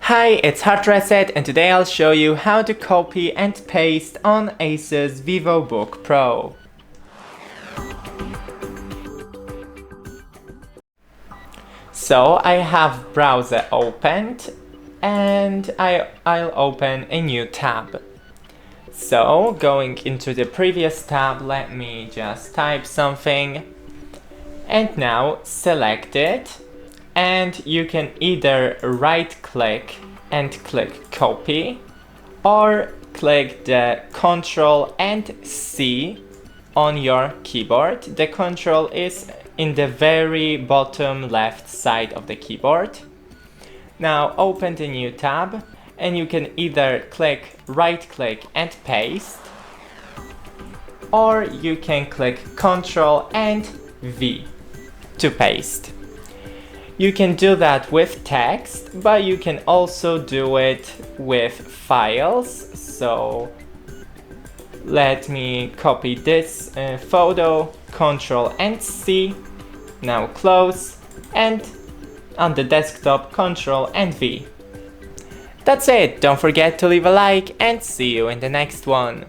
Hi, it's HardReset, and today I'll show you how to copy and paste on ASUS VIVOBOOK Pro. So I have browser opened and I'll open a new tab. So going into the previous tab, let me just type something and now select it. And you can either right click and click copy or click the CTRL and C on your keyboard. The control is in the very bottom left side of the keyboard. Now open the new tab and you can either right click and paste, or you can click CTRL and V to paste. You can do that with text, but you can also do it with files. So let me copy this photo, Ctrl and C, now close, and on the desktop Ctrl and V. That's it, don't forget to leave a like and see you in the next one.